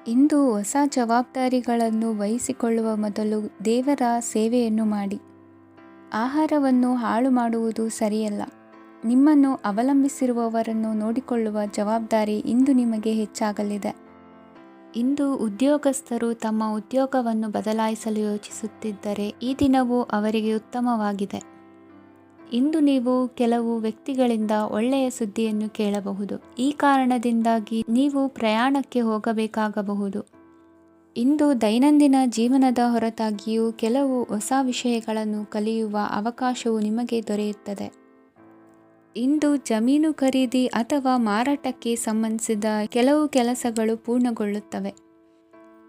ಇಂದು ಹೊಸ ಜವಾಬ್ದಾರಿಗಳನ್ನು ವಹಿಸಿಕೊಳ್ಳುವ ಮೊದಲು ದೇವರ ಸೇವೆಯನ್ನು ಮಾಡಿ. ಆಹಾರವನ್ನು ಹಾಳು ಮಾಡುವುದು ಸರಿಯಲ್ಲ. ನಿಮ್ಮನ್ನು ಅವಲಂಬಿಸಿರುವವರನ್ನು ನೋಡಿಕೊಳ್ಳುವ ಜವಾಬ್ದಾರಿ ಇಂದು ನಿಮಗೆ ಹೆಚ್ಚಾಗಲಿದೆ. ಇಂದು ಉದ್ಯೋಗಸ್ಥರು ತಮ್ಮ ಉದ್ಯೋಗವನ್ನು ಬದಲಾಯಿಸಲು ಯೋಚಿಸುತ್ತಿದ್ದರೆ ಈ ದಿನವೂ ಅವರಿಗೆ ಉತ್ತಮವಾಗಿದೆ. ಇಂದು ನೀವು ಕೆಲವು ವ್ಯಕ್ತಿಗಳಿಂದ ಒಳ್ಳೆಯ ಸುದ್ದಿಯನ್ನು ಕೇಳಬಹುದು. ಈ ಕಾರಣದಿಂದಾಗಿ ನೀವು ಪ್ರಯಾಣಕ್ಕೆ ಹೋಗಬೇಕಾಗಬಹುದು. ಇಂದು ದೈನಂದಿನ ಜೀವನದ ಹೊರತಾಗಿಯೂ ಕೆಲವು ಹೊಸ ವಿಷಯಗಳನ್ನು ಕಲಿಯುವ ಅವಕಾಶವು ನಿಮಗೆ ದೊರೆಯುತ್ತದೆ. ಇಂದು ಜಮೀನು ಖರೀದಿ ಅಥವಾ ಮಾರಾಟಕ್ಕೆ ಸಂಬಂಧಿಸಿದ ಕೆಲವು ಕೆಲಸಗಳು ಪೂರ್ಣಗೊಳ್ಳುತ್ತವೆ.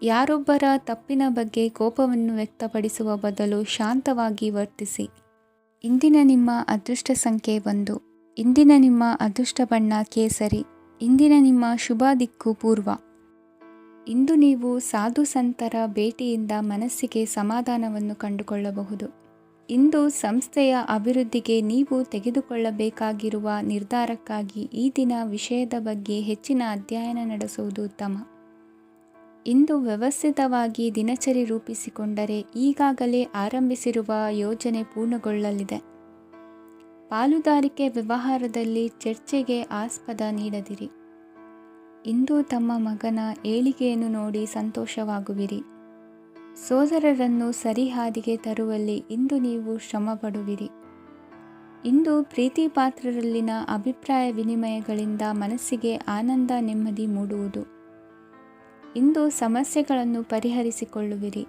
ಯಾರೊಬ್ಬರ ತಪ್ಪಿನ ಬಗ್ಗೆ ಕೋಪವನ್ನು ವ್ಯಕ್ತಪಡಿಸುವ ಬದಲು ಶಾಂತವಾಗಿ ವರ್ತಿಸಿ. ಇಂದಿನ ನಿಮ್ಮ ಅದೃಷ್ಟ ಸಂಖ್ಯೆ 1. ಇಂದಿನ ನಿಮ್ಮ ಅದೃಷ್ಟ ಬಣ್ಣ ಕೇಸರಿ. ಇಂದಿನ ನಿಮ್ಮ ಶುಭ ದಿಕ್ಕು ಪೂರ್ವ. ಇಂದು ನೀವು ಸಾಧು ಸಂತರ ಭೇಟಿಯಿಂದ ಮನಸ್ಸಿಗೆ ಸಮಾಧಾನವನ್ನು ಕಂಡುಕೊಳ್ಳಬಹುದು. ಇಂದು ಸಂಸ್ಥೆಯ ಅಭಿವೃದ್ಧಿಗೆ ನೀವು ತೆಗೆದುಕೊಳ್ಳಬೇಕಾಗಿರುವ ನಿರ್ಧಾರಕ್ಕಾಗಿ ಈ ದಿನ ವಿಷಯದ ಬಗ್ಗೆ ಹೆಚ್ಚಿನ ಅಧ್ಯಯನ ನಡೆಸುವುದು ಉತ್ತಮ. ಇಂದು ವ್ಯವಸ್ಥಿತವಾಗಿ ದಿನಚರಿ ರೂಪಿಸಿಕೊಂಡರೆ ಈಗಾಗಲೇ ಆರಂಭಿಸಿರುವ ಯೋಜನೆ ಪೂರ್ಣಗೊಳ್ಳಲಿದೆ. ಪಾಲುದಾರಿಕೆ ವ್ಯವಹಾರದಲ್ಲಿ ಚರ್ಚೆಗೆ ಆಸ್ಪದ ನೀಡದಿರಿ. ಇಂದು ತಮ್ಮ ಮಗನ ಏಳಿಗೆಯನ್ನು ನೋಡಿ ಸಂತೋಷವಾಗುವಿರಿ. ಸೋದರರನ್ನು ಸರಿಹಾದಿಗೆ ತರುವಲ್ಲಿ ಇಂದು ನೀವು ಶ್ರಮಪಡುವಿರಿ. ಇಂದು ಪ್ರೀತಿ ಪಾತ್ರರಲ್ಲಿನ ಅಭಿಪ್ರಾಯ ವಿನಿಮಯಗಳಿಂದ ಮನಸ್ಸಿಗೆ ಆನಂದ ನೆಮ್ಮದಿ ಮೂಡುವುದು. ಇಂದು ಸಮಸ್ಯೆಗಳನ್ನು ಪರಿಹರಿಸಿಕೊಳ್ಳುವಿರಿ.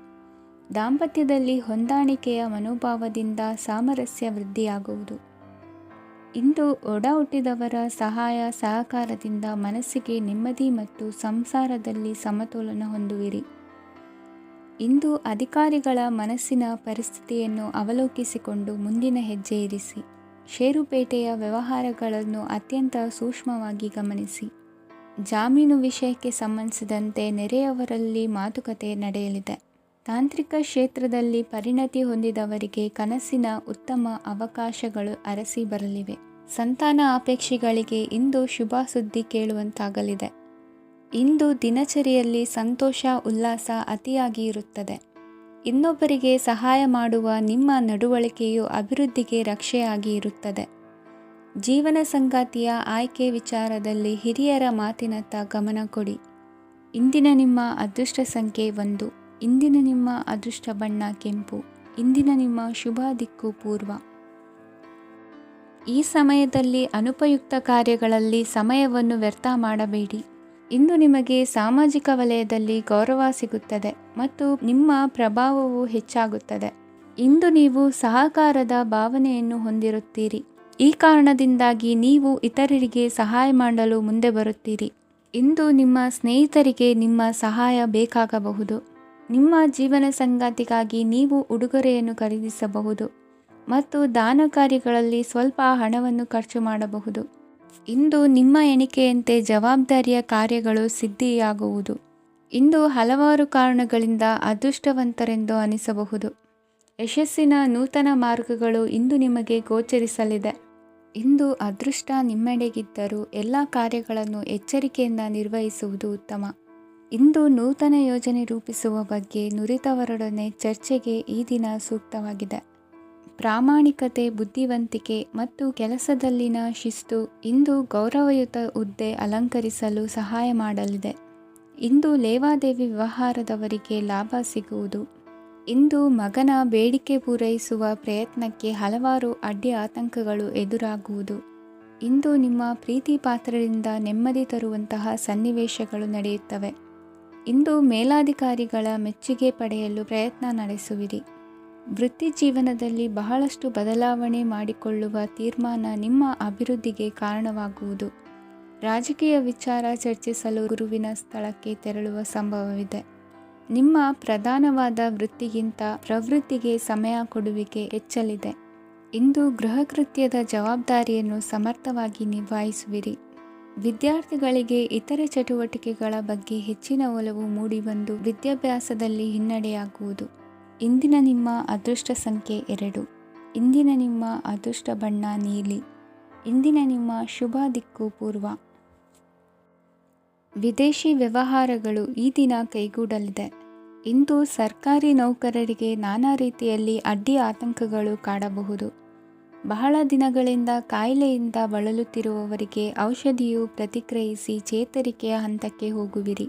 ದಾಂಪತ್ಯದಲ್ಲಿ ಹೊಂದಾಣಿಕೆಯ ಮನೋಭಾವದಿಂದ ಸಾಮರಸ್ಯ ವೃದ್ಧಿಯಾಗುವುದು. ಇಂದು ಒಡ ಹುಟ್ಟಿದವರ ಸಹಾಯ ಸಹಕಾರದಿಂದ ಮನಸ್ಸಿಗೆ ನೆಮ್ಮದಿ ಮತ್ತು ಸಂಸಾರದಲ್ಲಿ ಸಮತೋಲನ ಹೊಂದುವಿರಿ. ಇಂದು ಅಧಿಕಾರಿಗಳ ಮನಸ್ಸಿನ ಪರಿಸ್ಥಿತಿಯನ್ನು ಅವಲೋಕಿಸಿಕೊಂಡು ಮುಂದಿನ ಹೆಜ್ಜೆ ಇರಿಸಿ. ಷೇರುಪೇಟೆಯ ವ್ಯವಹಾರಗಳನ್ನು ಅತ್ಯಂತ ಸೂಕ್ಷ್ಮವಾಗಿ ಗಮನಿಸಿ. ಜಾಮೀನು ವಿಷಯಕ್ಕೆ ಸಂಬಂಧಿಸಿದಂತೆ ನೆರೆಯವರಲ್ಲಿ ಮಾತುಕತೆ ನಡೆಯಲಿದೆ. ತಾಂತ್ರಿಕ ಕ್ಷೇತ್ರದಲ್ಲಿ ಪರಿಣತಿ ಹೊಂದಿದವರಿಗೆ ಕನಸಿನ ಉತ್ತಮ ಅವಕಾಶಗಳು ಅರಸಿ ಬರಲಿವೆ. ಸಂತಾನ ಅಪೇಕ್ಷೆಗಳಿಗೆ ಇಂದು ಶುಭ ಸುದ್ದಿ ಕೇಳುವಂತಾಗಲಿದೆ. ಇಂದು ದಿನಚರಿಯಲ್ಲಿ ಸಂತೋಷ ಉಲ್ಲಾಸ ಅತಿಯಾಗಿ ಇರುತ್ತದೆ. ಇನ್ನೊಬ್ಬರಿಗೆ ಸಹಾಯ ಮಾಡುವ ನಿಮ್ಮ ನಡವಳಿಕೆಯು ಅಭಿವೃದ್ಧಿಗೆ ರಕ್ಷೆಯಾಗಿ ಇರುತ್ತದೆ. ಜೀವನ ಸಂಗಾತಿಯ ಆಯ್ಕೆ ವಿಚಾರದಲ್ಲಿ ಹಿರಿಯರ ಮಾತಿನತ್ತ ಗಮನ ಕೊಡಿ. ಇಂದಿನ ನಿಮ್ಮ ಅದೃಷ್ಟ ಸಂಖ್ಯೆ 1. ಇಂದಿನ ನಿಮ್ಮ ಅದೃಷ್ಟ ಬಣ್ಣ ಕೆಂಪು. ಇಂದಿನ ನಿಮ್ಮ ಶುಭ ದಿಕ್ಕು ಪೂರ್ವ. ಈ ಸಮಯದಲ್ಲಿ ಅನುಪಯುಕ್ತ ಕಾರ್ಯಗಳಲ್ಲಿ ಸಮಯವನ್ನು ವ್ಯರ್ಥ ಮಾಡಬೇಡಿ. ಇಂದು ನಿಮಗೆ ಸಾಮಾಜಿಕ ವಲಯದಲ್ಲಿ ಗೌರವ ಸಿಗುತ್ತದೆ ಮತ್ತು ನಿಮ್ಮ ಪ್ರಭಾವವು ಹೆಚ್ಚಾಗುತ್ತದೆ. ಇಂದು ನೀವು ಸಹಕಾರದ ಭಾವನೆಯನ್ನು ಹೊಂದಿರುತ್ತೀರಿ. ಈ ಕಾರಣದಿಂದಾಗಿ ನೀವು ಇತರರಿಗೆ ಸಹಾಯ ಮಾಡಲು ಮುಂದೆ ಬರುತ್ತೀರಿ. ಇಂದು ನಿಮ್ಮ ಸ್ನೇಹಿತರಿಗೆ ನಿಮ್ಮ ಸಹಾಯ ಬೇಕಾಗಬಹುದು. ನಿಮ್ಮ ಜೀವನ ಸಂಗಾತಿಗಾಗಿ ನೀವು ಉಡುಗೊರೆಯನ್ನು ಖರೀದಿಸಬಹುದು ಮತ್ತು ದಾನ ಕಾರ್ಯಗಳಲ್ಲಿ ಸ್ವಲ್ಪ ಹಣವನ್ನು ಖರ್ಚು ಮಾಡಬಹುದು. ಇಂದು ನಿಮ್ಮ ಎಣಿಕೆಯಂತೆ ಜವಾಬ್ದಾರಿಯ ಕಾರ್ಯಗಳು ಸಿದ್ಧಿಯಾಗುವುದು. ಇಂದು ಹಲವಾರು ಕಾರಣಗಳಿಂದ ಅದೃಷ್ಟವಂತರೆಂದು ಅನಿಸಬಹುದು. ಯಶಸ್ಸಿನ ನೂತನ ಮಾರ್ಗಗಳು ಇಂದು ನಿಮಗೆ ಗೋಚರಿಸಲಿದೆ. ಇಂದು ಅದೃಷ್ಟ ನಿಮ್ಮೆಡೆಗಿದ್ದರೂ ಎಲ್ಲ ಕಾರ್ಯಗಳನ್ನು ಎಚ್ಚರಿಕೆಯಿಂದ ನಿರ್ವಹಿಸುವುದು ಉತ್ತಮ. ಇಂದು ನೂತನ ಯೋಜನೆ ರೂಪಿಸುವ ಬಗ್ಗೆ ನುರಿತವರೊಡನೆ ಚರ್ಚೆಗೆ ಈ ದಿನ ಸೂಕ್ತವಾಗಿದೆ. ಪ್ರಾಮಾಣಿಕತೆ, ಬುದ್ಧಿವಂತಿಕೆ ಮತ್ತು ಕೆಲಸದಲ್ಲಿನ ಶಿಸ್ತು ಇಂದು ಗೌರವಯುತ ಹುದ್ದೆ ಅಲಂಕರಿಸಲು ಸಹಾಯ ಮಾಡಲಿದೆ. ಇಂದು ಲೇವಾದೇವಿ ವ್ಯವಹಾರದವರಿಗೆ ಲಾಭ ಸಿಗುವುದು. ಇಂದು ಮಗನ ಬೇಡಿಕೆ ಪೂರೈಸುವ ಪ್ರಯತ್ನಕ್ಕೆ ಹಲವಾರು ಅಡ್ಡಿ ಆತಂಕಗಳು ಎದುರಾಗುವುದು. ಇಂದು ನಿಮ್ಮ ಪ್ರೀತಿ ಪಾತ್ರರಿಂದ ನೆಮ್ಮದಿ ತರುವಂತಹ ಸನ್ನಿವೇಶಗಳು ನಡೆಯುತ್ತವೆ. ಇಂದು ಮೇಲಾಧಿಕಾರಿಗಳ ಮೆಚ್ಚುಗೆ ಪಡೆಯಲು ಪ್ರಯತ್ನ ನಡೆಸುವಿರಿ. ವೃತ್ತಿ ಜೀವನದಲ್ಲಿ ಬಹಳಷ್ಟು ಬದಲಾವಣೆ ಮಾಡಿಕೊಳ್ಳುವ ತೀರ್ಮಾನ ನಿಮ್ಮ ಅಭಿವೃದ್ಧಿಗೆ ಕಾರಣವಾಗುವುದು. ರಾಜಕೀಯ ವಿಚಾರ ಚರ್ಚಿಸಲು ಗುರುವಿನ ಸ್ಥಳಕ್ಕೆ ತೆರಳುವ ಸಂಭವವಿದೆ. ನಿಮ್ಮ ಪ್ರಧಾನವಾದ ವೃತ್ತಿಗಿಂತ ಪ್ರವೃತ್ತಿಗೆ ಸಮಯ ಕೊಡುವಿಕೆ ಹೆಚ್ಚಲಿದೆ. ಇಂದು ಗೃಹ ಕೃತ್ಯದ ಜವಾಬ್ದಾರಿಯನ್ನು ಸಮರ್ಥವಾಗಿ ನಿಭಾಯಿಸುವಿರಿ. ವಿದ್ಯಾರ್ಥಿಗಳಿಗೆ ಇತರೆ ಚಟುವಟಿಕೆಗಳ ಬಗ್ಗೆ ಹೆಚ್ಚಿನ ಒಲವು ಮೂಡಿಬಂದು ವಿದ್ಯಾಭ್ಯಾಸದಲ್ಲಿ ಹಿನ್ನಡೆಯಾಗುವುದು. ಇಂದಿನ ನಿಮ್ಮ ಅದೃಷ್ಟ ಸಂಖ್ಯೆ 2. ಇಂದಿನ ನಿಮ್ಮ ಅದೃಷ್ಟ ಬಣ್ಣ ನೀಲಿ. ಇಂದಿನ ನಿಮ್ಮ ಶುಭ ದಿಕ್ಕು ಪೂರ್ವ. ವಿದೇಶಿ ವ್ಯವಹಾರಗಳು ಈ ದಿನ ಕೈಗೂಡಲಿದೆ. ಇಂದು ಸರ್ಕಾರಿ ನೌಕರರಿಗೆ ನಾನಾ ರೀತಿಯಲ್ಲಿ ಅಡ್ಡಿ ಆತಂಕಗಳು ಕಾಡಬಹುದು. ಬಹಳ ದಿನಗಳಿಂದ ಕಾಯಿಲೆಯಿಂದ ಬಳಲುತ್ತಿರುವವರಿಗೆ ಔಷಧಿಯು ಪ್ರತಿಕ್ರಿಯಿಸಿ ಚೇತರಿಕೆಯ ಹಂತಕ್ಕೆ ಹೋಗುವಿರಿ.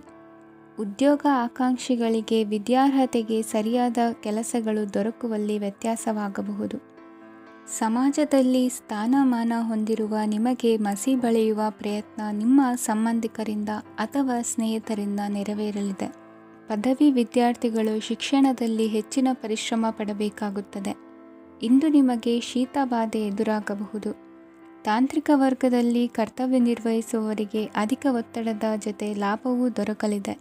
ಉದ್ಯೋಗ ಆಕಾಂಕ್ಷಿಗಳಿಗೆ ವಿದ್ಯಾರ್ಹತೆಗೆ ಸರಿಯಾದ ಕೆಲಸಗಳು ದೊರಕುವಲ್ಲಿ ವ್ಯತ್ಯಾಸವಾಗಬಹುದು. ಸಮಾಜದಲ್ಲಿ ಸ್ಥಾನಮಾನ ಹೊಂದಿರುವ ನಿಮಗೆ ಮಸಿ ಬಳಿಯುವ ಪ್ರಯತ್ನ ನಿಮ್ಮ ಸಂಬಂಧಿಕರಿಂದ ಅಥವಾ ಸ್ನೇಹಿತರಿಂದ ನೆರವೇರಲಿದೆ. ಪದವಿ ವಿದ್ಯಾರ್ಥಿಗಳು ಶಿಕ್ಷಣದಲ್ಲಿ ಹೆಚ್ಚಿನ ಪರಿಶ್ರಮ ಪಡಬೇಕಾಗುತ್ತದೆ. ಇಂದು ನಿಮಗೆ ಶೀತ ಬಾಧೆ ಎದುರಾಗಬಹುದು. ತಾಂತ್ರಿಕ ವರ್ಗದಲ್ಲಿ ಕರ್ತವ್ಯ ನಿರ್ವಹಿಸುವವರಿಗೆ ಅಧಿಕ ಒತ್ತಡದ ಜೊತೆ ಲಾಭವೂ ದೊರಕಲಿದೆ.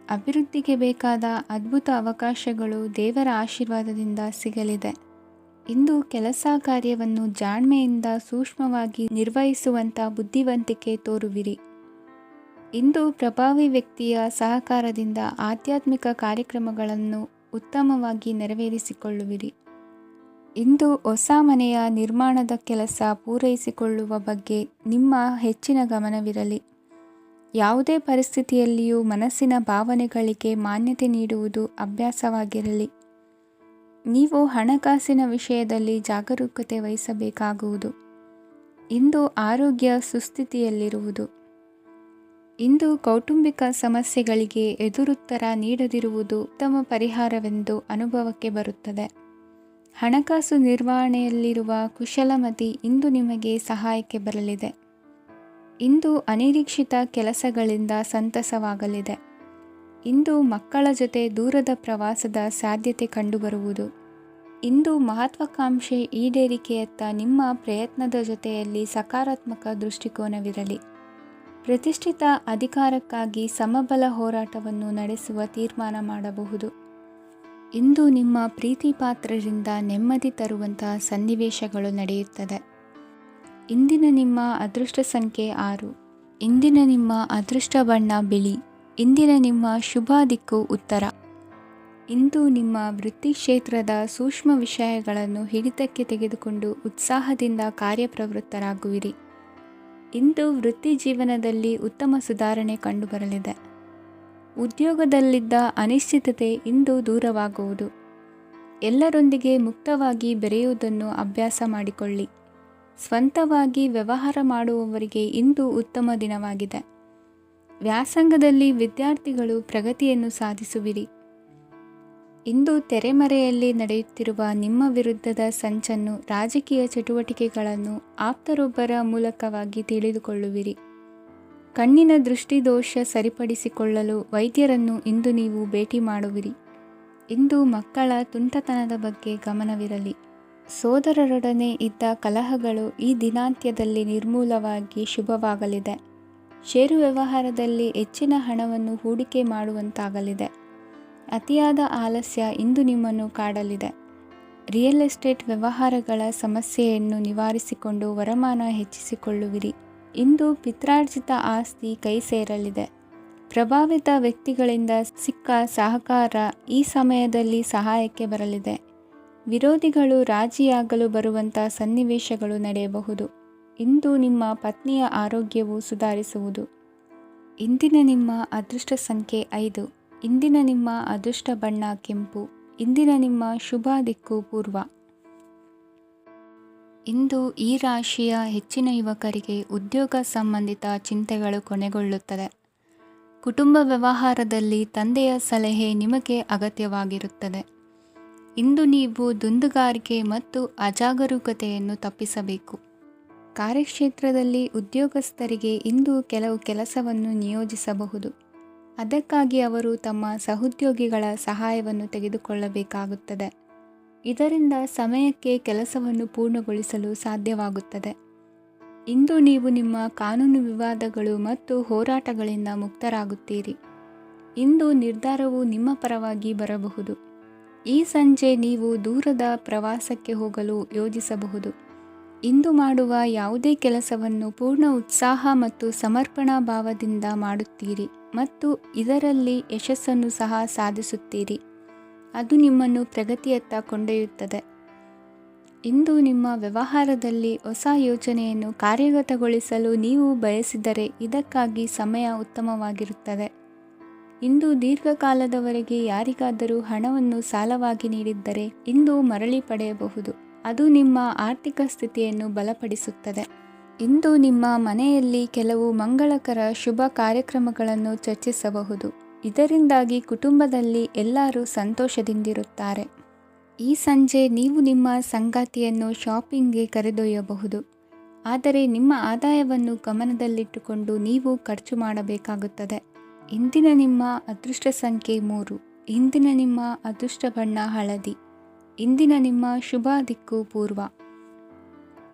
ಅಭಿವೃದ್ಧಿಗೆ ಬೇಕಾದ ಅದ್ಭುತ ಅವಕಾಶಗಳು ದೇವರ ಆಶೀರ್ವಾದದಿಂದ ಸಿಗಲಿದೆ. ಇಂದು ಕೆಲಸ ಕಾರ್ಯವನ್ನು ಜಾಣ್ಮೆಯಿಂದ ಸೂಕ್ಷ್ಮವಾಗಿ ನಿರ್ವಹಿಸುವಂಥ ಬುದ್ಧಿವಂತಿಕೆ ತೋರುವಿರಿ. ಇಂದು ಪ್ರಭಾವಿ ವ್ಯಕ್ತಿಯ ಸಹಕಾರದಿಂದ ಆಧ್ಯಾತ್ಮಿಕ ಕಾರ್ಯಕ್ರಮಗಳನ್ನು ಉತ್ತಮವಾಗಿ ನೆರವೇರಿಸಿಕೊಳ್ಳುವಿರಿ. ಇಂದು ಹೊಸ ಮನೆಯ ನಿರ್ಮಾಣದ ಕೆಲಸ ಪೂರೈಸಿಕೊಳ್ಳುವ ಬಗ್ಗೆ ನಿಮ್ಮ ಹೆಚ್ಚಿನ ಗಮನವಿರಲಿ. ಯಾವುದೇ ಪರಿಸ್ಥಿತಿಯಲ್ಲಿಯೂ ಮನಸ್ಸಿನ ಭಾವನೆಗಳಿಗೆ ಮಾನ್ಯತೆ ನೀಡುವುದು ಅಭ್ಯಾಸವಾಗಿರಲಿ. ನೀವು ಹಣಕಾಸಿನ ವಿಷಯದಲ್ಲಿ ಜಾಗರೂಕತೆ ವಹಿಸಬೇಕಾಗುವುದು. ಇಂದು ಆರೋಗ್ಯ ಸುಸ್ಥಿತಿಯಲ್ಲಿರುವುದು. ಇಂದು ಕೌಟುಂಬಿಕ ಸಮಸ್ಯೆಗಳಿಗೆ ಎದುರುತ್ತರ ನೀಡದಿರುವುದು ಉತ್ತಮ ಪರಿಹಾರವೆಂದು ಅನುಭವಕ್ಕೆ ಬರುತ್ತದೆ. ಹಣಕಾಸು ನಿರ್ವಹಣೆಯಲ್ಲಿರುವ ಕುಶಲಮತಿ ಇಂದು ನಿಮಗೆ ಸಹಾಯಕ್ಕೆ ಬರಲಿದೆ. ಇಂದು ಅನಿರೀಕ್ಷಿತ ಕೆಲಸಗಳಿಂದ ಸಂತಸವಾಗಲಿದೆ. ಇಂದು ಮಕ್ಕಳ ಜೊತೆ ದೂರದ ಪ್ರವಾಸದ ಸಾಧ್ಯತೆ ಕಂಡುಬರುವುದು. ಇಂದು ಮಹತ್ವಾಕಾಂಕ್ಷೆ ಈಡೇರಿಕೆಯತ್ತ ನಿಮ್ಮ ಪ್ರಯತ್ನದ ಜೊತೆಯಲ್ಲಿ ಸಕಾರಾತ್ಮಕ ದೃಷ್ಟಿಕೋನವಿರಲಿ. ಪ್ರತಿಷ್ಠಿತ ಅಧಿಕಾರಕ್ಕಾಗಿ ಸಮಬಲ ಹೋರಾಟವನ್ನು ನಡೆಸುವ ತೀರ್ಮಾನ ಮಾಡಬಹುದು. ಇಂದು ನಿಮ್ಮ ಪ್ರೀತಿ ಪಾತ್ರರಿಂದ ನೆಮ್ಮದಿ ತರುವಂತಹ ಸನ್ನಿವೇಶಗಳು ನಡೆಯುತ್ತದೆ. ಇಂದಿನ ನಿಮ್ಮ ಅದೃಷ್ಟ ಸಂಖ್ಯೆ 6. ಇಂದಿನ ನಿಮ್ಮ ಅದೃಷ್ಟ ಬಣ್ಣ ಬಿಳಿ. ಇಂದಿನ ನಿಮ್ಮ ಶುಭ ದಿಕ್ಕು ಉತ್ತರ. ಇಂದು ನಿಮ್ಮ ವೃತ್ತಿ ಕ್ಷೇತ್ರದ ಸೂಕ್ಷ್ಮ ವಿಷಯಗಳನ್ನು ಹಿಡಿತಕ್ಕೆ ತೆಗೆದುಕೊಂಡು ಉತ್ಸಾಹದಿಂದ ಕಾರ್ಯಪ್ರವೃತ್ತರಾಗುವಿರಿ. ಇಂದು ವೃತ್ತಿ ಜೀವನದಲ್ಲಿ ಉತ್ತಮ ಸುಧಾರಣೆ ಕಂಡುಬರಲಿದೆ. ಉದ್ಯೋಗದಲ್ಲಿದ್ದ ಅನಿಶ್ಚಿತತೆ ಇಂದು ದೂರವಾಗುವುದು. ಎಲ್ಲರೊಂದಿಗೆ ಮುಕ್ತವಾಗಿ ಬೆರೆಯುವುದನ್ನು ಅಭ್ಯಾಸ ಮಾಡಿಕೊಳ್ಳಿ. ಸ್ವಂತವಾಗಿ ವ್ಯವಹಾರ ಮಾಡುವವರಿಗೆ ಇಂದು ಉತ್ತಮ ದಿನವಾಗಿದೆ. ವ್ಯಾಸಂಗದಲ್ಲಿ ವಿದ್ಯಾರ್ಥಿಗಳು ಪ್ರಗತಿಯನ್ನು ಸಾಧಿಸುವಿರಿ. ಇಂದು ತೆರೆಮರೆಯಲ್ಲಿ ನಡೆಯುತ್ತಿರುವ ನಿಮ್ಮ ವಿರುದ್ಧದ ಸಂಚನ್ನು, ರಾಜಕೀಯ ಚಟುವಟಿಕೆಗಳನ್ನು ಆಪ್ತರೊಬ್ಬರ ಮೂಲಕವಾಗಿ ತಿಳಿದುಕೊಳ್ಳುವಿರಿ. ಕಣ್ಣಿನ ದೃಷ್ಟಿದೋಷ ಸರಿಪಡಿಸಿಕೊಳ್ಳಲು ವೈದ್ಯರನ್ನು ಇಂದು ನೀವು ಭೇಟಿ ಮಾಡುವಿರಿ. ಇಂದು ಮಕ್ಕಳ ತುಂಟತನದ ಬಗ್ಗೆ ಗಮನವಿರಲಿ. ಸೋದರರೊಡನೆ ಇದ್ದ ಕಲಹಗಳು ಈ ದಿನಾಂತ್ಯದಲ್ಲಿ ನಿರ್ಮೂಲವಾಗಿ ಶುಭವಾಗಲಿದೆ. ಷೇರು ವ್ಯವಹಾರದಲ್ಲಿ ಹೆಚ್ಚಿನ ಹಣವನ್ನು ಹೂಡಿಕೆ ಮಾಡುವಂತಾಗಲಿದೆ. ಅತಿಯಾದ ಆಲಸ್ಯ ಇಂದು ನಿಮ್ಮನ್ನು ಕಾಡಲಿದೆ. ರಿಯಲ್ ಎಸ್ಟೇಟ್ ವ್ಯವಹಾರಗಳ ಸಮಸ್ಯೆಯನ್ನು ನಿವಾರಿಸಿಕೊಂಡು ವರಮಾನ ಹೆಚ್ಚಿಸಿಕೊಳ್ಳುವಿರಿ. ಇಂದು ಪಿತ್ರಾರ್ಜಿತ ಆಸ್ತಿ ಕೈ ಸೇರಲಿದೆ. ಪ್ರಭಾವಿತ ವ್ಯಕ್ತಿಗಳಿಂದ ಸಿಕ್ಕ ಸಹಕಾರ ಈ ಸಮಯದಲ್ಲಿ ಸಹಾಯಕ್ಕೆ ಬರಲಿದೆ. ವಿರೋಧಿಗಳು ರಾಜಿಯಾಗಲು ಬರುವಂಥ ಸನ್ನಿವೇಶಗಳು ನಡೆಯಬಹುದು. ಇಂದು ನಿಮ್ಮ ಪತ್ನಿಯ ಆರೋಗ್ಯವು ಸುಧಾರಿಸುವುದು. ಇಂದಿನ ನಿಮ್ಮ ಅದೃಷ್ಟ ಸಂಖ್ಯೆ 5. ಇಂದಿನ ನಿಮ್ಮ ಅದೃಷ್ಟ ಬಣ್ಣ ಕೆಂಪು. ಇಂದಿನ ನಿಮ್ಮ ಶುಭ ದಿಕ್ಕು ಪೂರ್ವ. ಇಂದು ಈ ರಾಶಿಯ ಹೆಚ್ಚಿನ ಯುವಕರಿಗೆ ಉದ್ಯೋಗ ಸಂಬಂಧಿತ ಚಿಂತೆಗಳು ಕೊನೆಗೊಳ್ಳುತ್ತದೆ. ಕುಟುಂಬ ವ್ಯವಹಾರದಲ್ಲಿ ತಂದೆಯ ಸಲಹೆ ನಿಮಗೆ ಅಗತ್ಯವಾಗಿರುತ್ತದೆ. ಇಂದು ನೀವು ದುಂದುಗಾರಿಕೆ ಮತ್ತು ಅಜಾಗರೂಕತೆಯನ್ನು ತಪ್ಪಿಸಬೇಕು. ಕಾರ್ಯಕ್ಷೇತ್ರದಲ್ಲಿ ಉದ್ಯೋಗಸ್ಥರಿಗೆ ಇಂದು ಕೆಲವು ಕೆಲಸವನ್ನು ನಿಯೋಜಿಸಬಹುದು. ಅದಕ್ಕಾಗಿ ಅವರು ತಮ್ಮ ಸಹೋದ್ಯೋಗಿಗಳ ಸಹಾಯವನ್ನು ತೆಗೆದುಕೊಳ್ಳಬೇಕಾಗುತ್ತದೆ. ಇದರಿಂದ ಸಮಯಕ್ಕೆ ಕೆಲಸವನ್ನು ಪೂರ್ಣಗೊಳಿಸಲು ಸಾಧ್ಯವಾಗುತ್ತದೆ. ಇಂದು ನೀವು ನಿಮ್ಮ ಕಾನೂನು ವಿವಾದಗಳು ಮತ್ತು ಹೋರಾಟಗಳಿಂದ ಮುಕ್ತರಾಗುತ್ತೀರಿ. ಇಂದು ನಿರ್ಧಾರವು ನಿಮ್ಮ ಪರವಾಗಿ ಬರಬಹುದು. ಈ ಸಂಜೆ ನೀವು ದೂರದ ಪ್ರವಾಸಕ್ಕೆ ಹೋಗಲು ಯೋಜಿಸಬಹುದು. ಇಂದು ಮಾಡುವ ಯಾವುದೇ ಕೆಲಸವನ್ನು ಪೂರ್ಣ ಉತ್ಸಾಹ ಮತ್ತು ಸಮರ್ಪಣಾ ಭಾವದಿಂದ ಮಾಡುತ್ತೀರಿ ಮತ್ತು ಇದರಲ್ಲಿ ಯಶಸ್ಸನ್ನು ಸಹ ಸಾಧಿಸುತ್ತೀರಿ. ಅದು ನಿಮ್ಮನ್ನು ಪ್ರಗತಿಯತ್ತ ಕೊಂಡೊಯ್ಯುತ್ತದೆ. ಇಂದು ನಿಮ್ಮ ವ್ಯವಹಾರದಲ್ಲಿ ಹೊಸ ಯೋಜನೆಯನ್ನು ಕಾರ್ಯಗತಗೊಳಿಸಲು ನೀವು ಬಯಸಿದರೆ ಇದಕ್ಕಾಗಿ ಸಮಯ ಉತ್ತಮವಾಗಿರುತ್ತದೆ. ಇಂದು ದೀರ್ಘಕಾಲದವರೆಗೆ ಯಾರಿಗಾದರೂ ಹಣವನ್ನು ಸಾಲವಾಗಿ ನೀಡಿದ್ದರೆ ಇಂದು ಮರಳಿ ಪಡೆಯಬಹುದು. ಅದು ನಿಮ್ಮ ಆರ್ಥಿಕ ಸ್ಥಿತಿಯನ್ನು ಬಲಪಡಿಸುತ್ತದೆ. ಇಂದು ನಿಮ್ಮ ಮನೆಯಲ್ಲಿ ಕೆಲವು ಮಂಗಳಕರ ಶುಭ ಕಾರ್ಯಕ್ರಮಗಳನ್ನು ಚರ್ಚಿಸಬಹುದು. ಇದರಿಂದಾಗಿ ಕುಟುಂಬದಲ್ಲಿ ಎಲ್ಲರೂ ಸಂತೋಷದಿಂದಿರುತ್ತಾರೆ. ಈ ಸಂಜೆ ನೀವು ನಿಮ್ಮ ಸಂಗಾತಿಯನ್ನು ಶಾಪಿಂಗ್ಗೆ ಕರೆದೊಯ್ಯಬಹುದು. ಆದರೆ ನಿಮ್ಮ ಆದಾಯವನ್ನು ಗಮನದಲ್ಲಿಟ್ಟುಕೊಂಡು ನೀವು ಖರ್ಚು ಮಾಡಬೇಕಾಗುತ್ತದೆ. ಇಂದಿನ ನಿಮ್ಮ ಅದೃಷ್ಟ ಸಂಖ್ಯೆ 3. ಇಂದಿನ ನಿಮ್ಮ ಅದೃಷ್ಟ ಬಣ್ಣ ಹಳದಿ. ಇಂದಿನ ನಿಮ್ಮ ಶುಭ ದಿಕ್ಕು ಪೂರ್ವ.